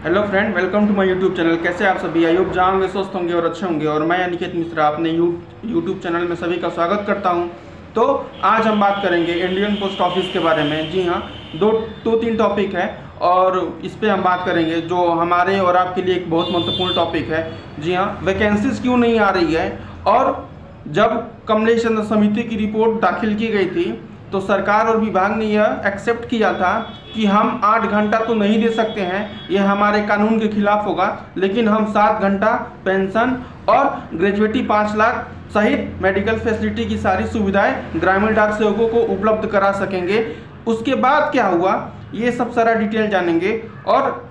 Hello friend, welcome to my YouTube channel. कैसे आप सभी? आई होप जहाँ होंगे स्वस्थ होंगे और अच्छे होंगे। और मैं अनिकेत मिश्रा अपने यूट्यूब चैनल में सभी का स्वागत करता हूं। तो आज हम बात करेंगे इंडियन पोस्ट ऑफिस के बारे में। जी हाँ, दो तीन टॉपिक है और इस पर हम बात करेंगे जो हमारे और आपके लिए एक बहुत महत्वपूर्ण टॉपिक है। जी हाँ, वैकेंसीज क्यों नहीं आ रही है। और जब कमलेश चंद्र समिति की रिपोर्ट दाखिल की गई थी तो सरकार और विभाग ने यह एक्सेप्ट किया था कि हम 8 घंटा तो नहीं दे सकते हैं, यह हमारे कानून के खिलाफ होगा, लेकिन हम 7 घंटा पेंशन और ग्रेजुएटी 5 लाख सहित मेडिकल फैसिलिटी की सारी सुविधाएं ग्रामीण डाक सेवकों को उपलब्ध करा सकेंगे। उसके बाद क्या हुआ, ये सब सारा डिटेल जानेंगे। और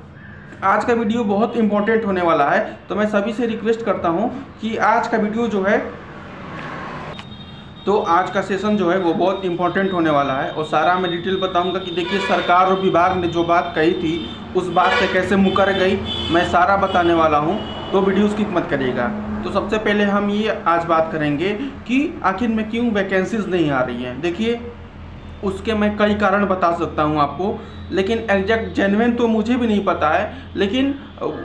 आज का वीडियो बहुत इंपॉर्टेंट होने वाला है, तो मैं सभी से रिक्वेस्ट करता हूँ कि आज का वीडियो जो है, तो आज का सेशन जो है वो बहुत इंपॉर्टेंट होने वाला है। और सारा मैं डिटेल बताऊंगा कि देखिए सरकार और विभाग ने जो बात कही थी उस बात से कैसे मुकर गई, मैं सारा बताने वाला हूं, तो वीडियो स्किप मत करिएगा। तो सबसे पहले हम ये आज बात करेंगे कि आखिर में क्यों वैकेंसीज नहीं आ रही हैं। देखिए उसके मैं कई कारण बता सकता हूं आपको, लेकिन एग्जैक्ट जेन्युइन तो मुझे भी नहीं पता है, लेकिन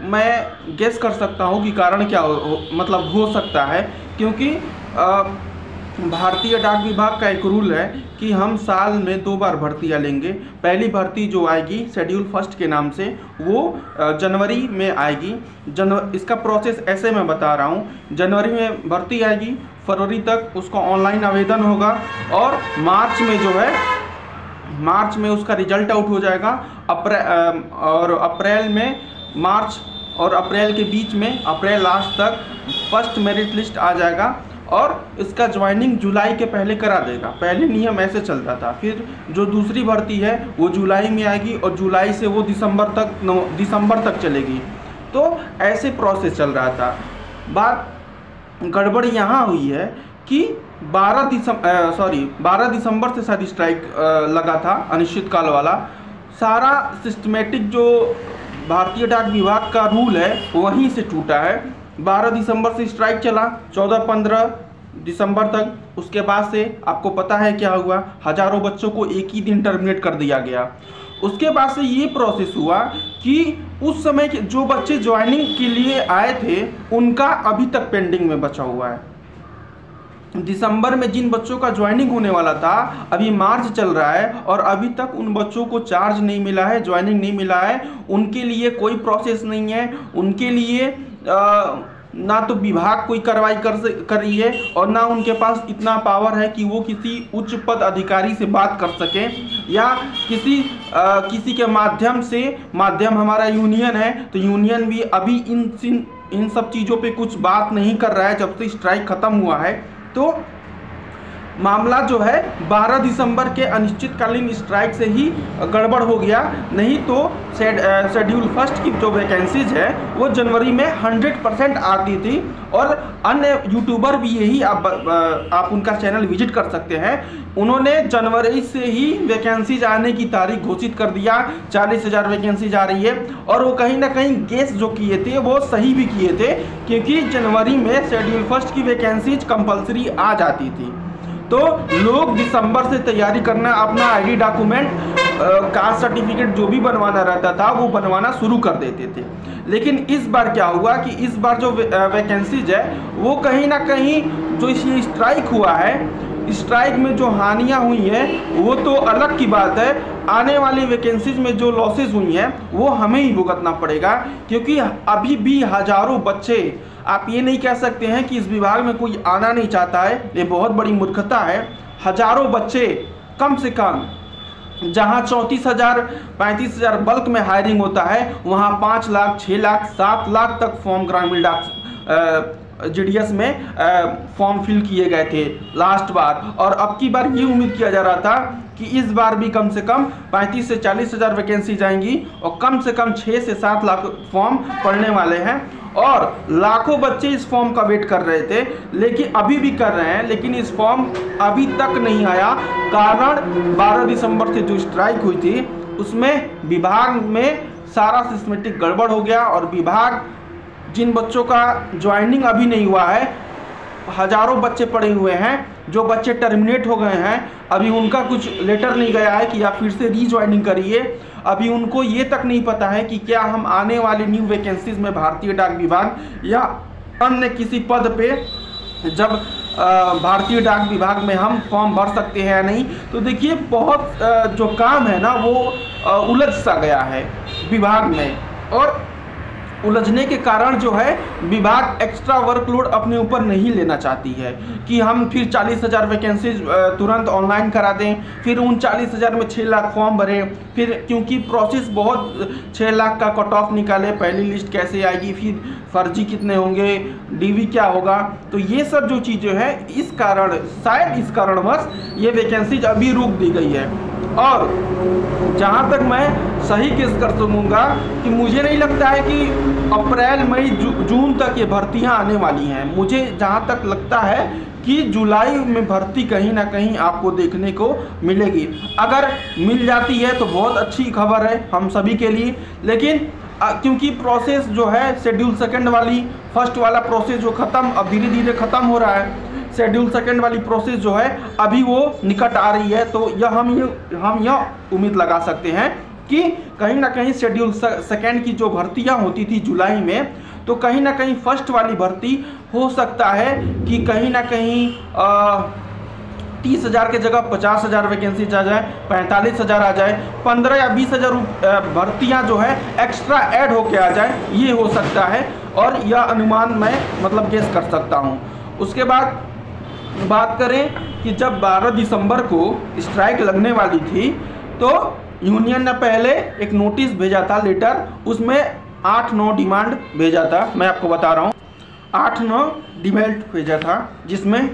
मैं गेस कर सकता हूं कि कारण क्या हो सकता है। क्योंकि भारतीय डाक विभाग का एक रूल है कि हम साल में 2 बार भर्तियाँ लेंगे। पहली भर्ती जो आएगी शेड्यूल फर्स्ट के नाम से, वो जनवरी में आएगी। इसका प्रोसेस ऐसे मैं बता रहा हूँ, जनवरी में भर्ती आएगी, फरवरी तक उसका ऑनलाइन आवेदन होगा और मार्च में जो है, मार्च में उसका रिजल्ट आउट हो जाएगा। अप्रैल में, मार्च और अप्रैल के बीच में, अप्रैल लास्ट तक फर्स्ट मेरिट लिस्ट आ जाएगा और इसका ज्वाइनिंग जुलाई के पहले करा देगा। पहले नियम ऐसे चलता था। फिर जो दूसरी भर्ती है वो जुलाई में आएगी और जुलाई से वो दिसंबर तक चलेगी। तो ऐसे प्रोसेस चल रहा था। बात गड़बड़ यहाँ हुई है कि 12 दिसंबर से शायद स्ट्राइक लगा था, अनिश्चितकाल वाला। सारा सिस्टमेटिक जो भारतीय डाक विभाग का रूल है वहीं से टूटा है। 12 दिसंबर से स्ट्राइक चला 14-15 दिसंबर तक। उसके बाद से आपको पता है क्या हुआ, हजारों बच्चों को एक ही दिन टर्मिनेट कर दिया गया। उसके बाद से ये प्रोसेस हुआ कि उस समय के जो बच्चे ज्वाइनिंग के लिए आए थे उनका अभी तक पेंडिंग में बचा हुआ है। दिसंबर में जिन बच्चों का ज्वाइनिंग होने वाला था, अभी मार्च चल रहा है और अभी तक उन बच्चों को चार्ज नहीं मिला है, ज्वाइनिंग नहीं मिला है। उनके लिए कोई प्रोसेस नहीं है। उनके लिए ना तो विभाग कोई कार्रवाई कर रही है और ना उनके पास इतना पावर है कि वो किसी उच्च पद अधिकारी से बात कर सके, या किसी के माध्यम हमारा यूनियन है तो यूनियन भी अभी इन सब चीज़ों पे कुछ बात नहीं कर रहा है जब से स्ट्राइक खत्म हुआ है। तो मामला जो है 12 दिसंबर के अनिश्चितकालीन स्ट्राइक से ही गड़बड़ हो गया। नहीं तो शेड्यूल फर्स्ट की जो वैकेंसीज है वो जनवरी में 100% आती थी। और अन्य यूट्यूबर भी यही आप उनका चैनल विजिट कर सकते हैं, उन्होंने जनवरी से ही वैकेंसीज आने की तारीख घोषित कर दिया। 40,000 वैकेंसीज आ रही है। और वो कहीं ना कहीं गेस जो किए थे वो सही भी किए थे, क्योंकि जनवरी में शेड्यूल फर्स्ट की वैकेंसीज कंपलसरी आ जाती थी। तो लोग दिसंबर से तैयारी करना, अपना आईडी डॉक्यूमेंट, कास्ट सर्टिफिकेट जो भी बनवाना रहता था वो बनवाना शुरू कर देते थे। लेकिन इस बार क्या हुआ कि इस बार जो वैकेंसीज है वो कहीं ना कहीं, जो ये स्ट्राइक हुआ है, स्ट्राइक में जो हानियां हुई हैं वो तो अलग की बात है। आने वाली वैकेंसीज में जो लॉसेज हुई हैं वो हमें ही भुगतना पड़ेगा। क्योंकि अभी भी हजारों बच्चे, आप ये नहीं कह सकते हैं कि इस विभाग में कोई आना नहीं चाहता है, ये बहुत बड़ी मूर्खता है। हजारों बच्चे, कम से कम जहां 34,000 35,000 बल्क में हायरिंग होता है, वहां 5 लाख 6 लाख 7 लाख तक फॉर्म ग्रामीण डाक जीडीएस में फॉर्म फिल किए गए थे लास्ट बार। और अब की बार ये उम्मीद किया जा रहा था कि इस बार भी कम से कम 35 से 40,000 वैकेंसी जाएंगी और कम से कम 6 से 7 लाख फॉर्म पड़ने वाले हैं। और लाखों बच्चे इस फॉर्म का वेट कर रहे थे, लेकिन अभी भी कर रहे हैं, लेकिन इस फॉर्म अभी तक नहीं आया। कारण 12 दिसंबर से जो स्ट्राइक हुई थी उसमें विभाग में सारा सिस्टमेटिक गड़बड़ हो गया। और विभाग, जिन बच्चों का ज्वाइनिंग अभी नहीं हुआ है, हजारों बच्चे पड़े हुए हैं, जो बच्चे टर्मिनेट हो गए हैं अभी उनका कुछ लेटर नहीं गया है कि आप फिर से रीज्वाइनिंग करिए। अभी उनको ये तक नहीं पता है कि क्या हम आने वाली न्यू वैकेंसीज में भारतीय डाक विभाग या अन्य किसी पद पे जब भारतीय डाक विभाग में हम फॉर्म भर सकते हैं या नहीं। तो देखिए बहुत जो काम है ना वो उलझ सा गया है विभाग में, और उलझने के कारण जो है विभाग एक्स्ट्रा वर्कलोड अपने ऊपर नहीं लेना चाहती है कि हम फिर 40,000 वैकेंसी तुरंत ऑनलाइन करा दें, फिर उन 40,000 में 6 लाख फॉर्म भरें, फिर क्योंकि प्रोसेस बहुत 6 लाख का कट ऑफ निकाले, पहली लिस्ट कैसे आएगी, फिर फर्जी कितने होंगे, डीवी क्या होगा। तो ये सब जो चीज़ें हैं इस कारण शायद इस कारणवश ये वैकेंसीज अभी रोक दी गई है। और जहाँ तक मैं सही केस कर सकूँगा कि मुझे नहीं लगता है कि अप्रैल मई जून तक ये भर्तियाँ आने वाली हैं। मुझे जहाँ तक लगता है कि जुलाई में भर्ती कहीं ना कहीं आपको देखने को मिलेगी। अगर मिल जाती है तो बहुत अच्छी खबर है हम सभी के लिए, लेकिन क्योंकि प्रोसेस जो है शेड्यूल सेकंड वाली फर्स्ट वाला प्रोसेस जो ख़त्म अब धीरे धीरे ख़त्म हो रहा है, शेड्यूल सेकंड वाली प्रोसेस जो है अभी वो निकट आ रही है, तो हम यह उम्मीद लगा सकते हैं कि कहीं ना कहीं शेड्यूल सेकंड की जो भर्तियां होती थी जुलाई में, तो कहीं ना कहीं फर्स्ट वाली भर्ती हो सकता है कि कहीं ना कहीं 30,000 के जगह 50,000 वैकेंसी आ जाए, 45,000 आ जाए, 15 या 20,000 भर्तियाँ जो है एक्स्ट्रा ऐड होके आ जाए, ये हो सकता है। और यह अनुमान मैं मतलब गेस कर सकता हूँ। उसके बाद बात करें कि जब 12 दिसंबर को स्ट्राइक लगने वाली थी तो यूनियन ने पहले एक नोटिस भेजा था, लेटर, उसमें 8-9 डिमांड भेजा था। मैं आपको बता रहा हूँ 8-9 डिमांड भेजा था, जिसमें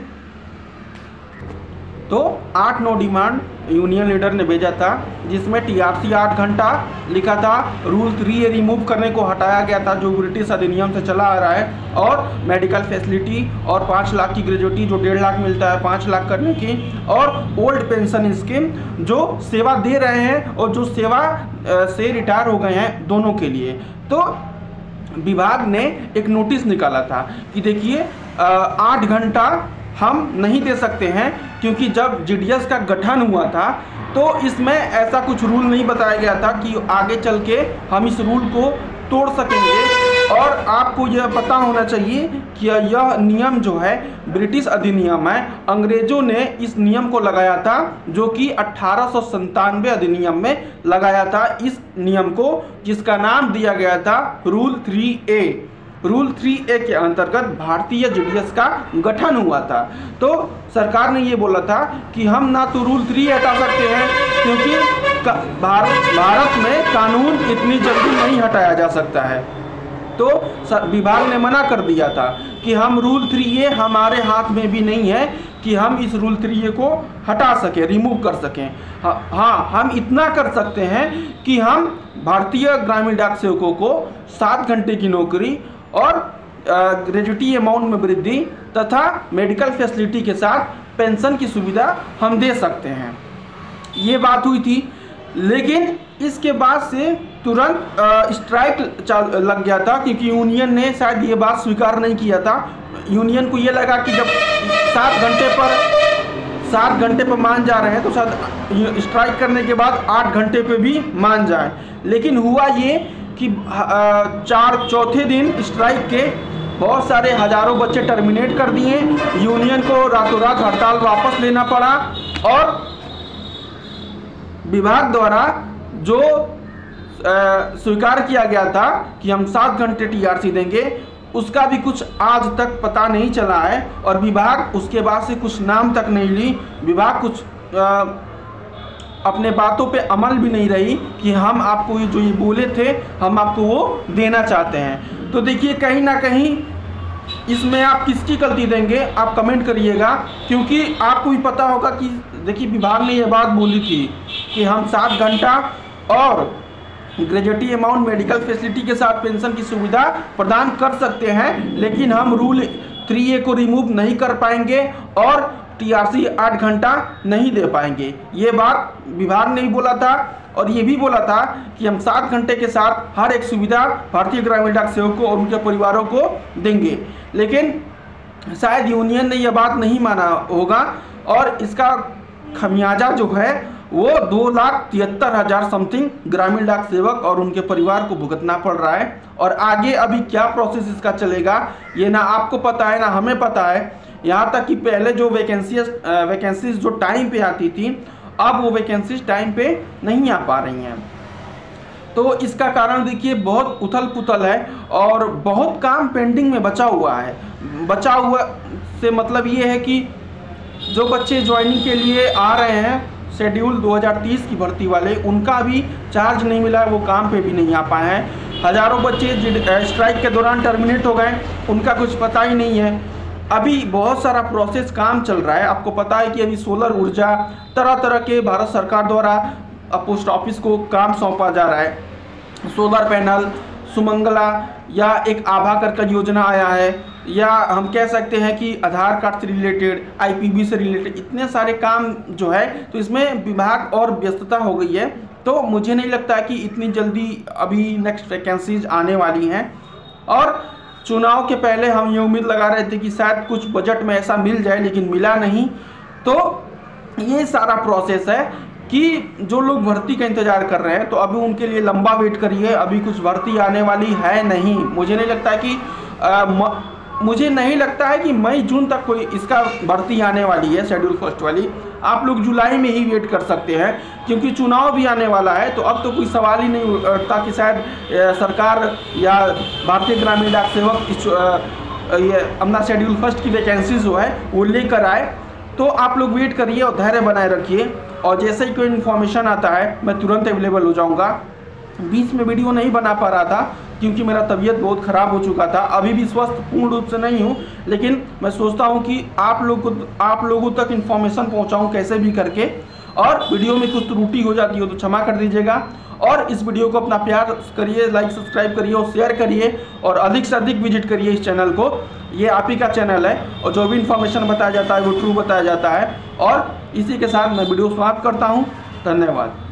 तो 8-9 डिमांड यूनियन लीडर ने भेजा था, जिसमें टीआरसी 8 घंटा लिखा था, रूल 3A रिमूव करने को हटाया गया था जो ब्रिटिश अधिनियम से चला आ रहा है, और मेडिकल फैसिलिटी और 5 लाख की ग्रेजुएटी जो 1.5 लाख मिलता है 5 लाख करने की, और ओल्ड पेंशन स्कीम जो सेवा दे रहे हैं और जो सेवा से रिटायर हो गए हैं दोनों के लिए। तो विभाग ने एक नोटिस निकाला था कि देखिए 8 घंटा हम नहीं दे सकते हैं, क्योंकि जब जीडीएस का गठन हुआ था तो इसमें ऐसा कुछ रूल नहीं बताया गया था कि आगे चल के हम इस रूल को तोड़ सकेंगे। और आपको यह पता होना चाहिए कि यह नियम जो है ब्रिटिश अधिनियम है, अंग्रेजों ने इस नियम को लगाया था, जो कि 1897 अधिनियम में लगाया था इस नियम को, जिसका नाम दिया गया था रूल 3A। रूल 3A के अंतर्गत भारतीय जीडीएस का गठन हुआ था। तो सरकार ने ये बोला था कि हम ना तो रूल 3 हटा सकते हैं, क्योंकि भारत में कानून इतनी जल्दी नहीं हटाया जा सकता है। तो विभाग ने मना कर दिया था कि हम रूल 3A हमारे हाथ में भी नहीं है कि हम इस रूल 3A को हटा सकें, रिमूव कर सकें। हाँ, हम इतना कर सकते हैं कि हम भारतीय ग्रामीण डाक सेवकों को 7 घंटे की नौकरी और ग्रेजुएटी अमाउंट में वृद्धि तथा मेडिकल फैसिलिटी के साथ पेंशन की सुविधा हम दे सकते हैं। ये बात हुई थी, लेकिन इसके बाद से तुरंत स्ट्राइक लग गया था, क्योंकि यूनियन ने शायद ये बात स्वीकार नहीं किया था। यूनियन को ये लगा कि जब 7 घंटे पर मान जा रहे हैं तो शायद स्ट्राइक करने के बाद 8 घंटे पे भी मान जाए। लेकिन हुआ ये कि चौथे दिन स्ट्राइक के बहुत सारे हजारों बच्चे टर्मिनेट कर दिए, यूनियन को रातों रात हड़ताल वापस लेना पड़ा, और विभाग द्वारा जो स्वीकार किया गया था कि हम 7 घंटे टीआरसी देंगे, उसका भी कुछ आज तक पता नहीं चला है। और विभाग उसके बाद से कुछ नाम तक नहीं ली, विभाग कुछ अपने बातों पे अमल भी नहीं रही कि हम आपको ये जो ये बोले थे हम आपको वो देना चाहते हैं। तो देखिए कहीं ना कहीं इसमें आप किसकी गलती देंगे, आप कमेंट करिएगा, क्योंकि आपको भी पता होगा कि देखिए विभाग ने ये बात बोली थी कि हम 7 घंटा और ग्रेजुएटी अमाउंट मेडिकल फैसिलिटी के साथ पेंशन की सुविधा प्रदान कर सकते हैं, लेकिन हम रूल 3A को रिमूव नहीं कर पाएंगे और टीआरसी 8 घंटा नहीं दे पाएंगे। ये बात विभाग ने भी बोला था, और ये भी बोला था कि हम 7 घंटे के साथ हर एक सुविधा भारतीय ग्रामीण डाक सेवकों और उनके परिवारों को देंगे। लेकिन शायद यूनियन ने यह बात नहीं माना होगा, और इसका खमियाजा जो है वो 2,73,000 समथिंग ग्रामीण डाक सेवक और उनके परिवार को भुगतना पड़ रहा है। और आगे अभी क्या प्रोसेस इसका चलेगा ये ना आपको पता है ना हमें पता है। यहाँ तक कि पहले जो वैकेंसीज जो टाइम पे आती थी, अब वो वैकेंसीज टाइम पे नहीं आ पा रही हैं। तो इसका कारण देखिए बहुत उथल पुथल है और बहुत काम पेंडिंग में बचा हुआ है। बचा हुआ से मतलब ये है कि जो बच्चे ज्वाइनिंग के लिए आ रहे हैं शेड्यूल 2030 की भर्ती वाले, उनका भी चार्ज नहीं मिला है, वो काम पे भी नहीं आ पाए हैं। हज़ारों बच्चे स्ट्राइक के दौरान टर्मिनेट हो गए, उनका कुछ पता ही नहीं है। अभी बहुत सारा प्रोसेस काम चल रहा है। आपको पता है कि अभी सोलर ऊर्जा तरह तरह के भारत सरकार द्वारा पोस्ट ऑफिस को काम सौंपा जा रहा है। सोलर पैनल, सुमंगला या एक आभा करके योजना आया है, या हम कह सकते हैं कि आधार कार्ड से रिलेटेड, IPB से रिलेटेड इतने सारे काम जो है, तो इसमें विभाग और व्यस्तता हो गई है। तो मुझे नहीं लगता कि इतनी जल्दी अभी नेक्स्ट वैकेंसीज आने वाली हैं। और चुनाव के पहले हम ये उम्मीद लगा रहे थे कि शायद कुछ बजट में ऐसा मिल जाए, लेकिन मिला नहीं। तो ये सारा प्रोसेस है कि जो लोग भर्ती का इंतजार कर रहे हैं तो अभी उनके लिए लंबा वेट करिए। अभी कुछ भर्ती आने वाली है नहीं। मुझे नहीं लगता है कि मई जून तक कोई इसका भर्ती आने वाली है शेड्यूल फर्स्ट वाली। आप लोग जुलाई में ही वेट कर सकते हैं, क्योंकि चुनाव भी आने वाला है। तो अब तो कोई सवाल ही नहीं उठता कि शायद सरकार या भारतीय ग्रामीण डाक सेवक ये अपना शेड्यूल फर्स्ट की वैकेंसी जो है वो लेकर आए। तो आप लोग वेट करिए और धैर्य बनाए रखिए, और जैसे ही कोई इन्फॉर्मेशन आता है मैं तुरंत अवेलेबल हो जाऊंगा। बीच में वीडियो नहीं बना पा रहा था क्योंकि मेरा तबीयत बहुत ख़राब हो चुका था। अभी भी स्वस्थ पूर्ण रूप से नहीं हूँ, लेकिन मैं सोचता हूँ कि आप लोगों तक इन्फॉर्मेशन पहुँचाऊँ कैसे भी करके। और वीडियो में कुछ त्रुटि हो जाती हो तो क्षमा कर दीजिएगा। और इस वीडियो को अपना प्यार करिए, लाइक सब्सक्राइब करिए और शेयर करिए, और अधिक से अधिक विजिट करिए इस चैनल को। ये आप ही का चैनल है और जो भी इन्फॉर्मेशन बताया जाता है वो ट्रू बताया जाता है। और इसी के साथ मैं वीडियो समाप्त करता हूँ। धन्यवाद।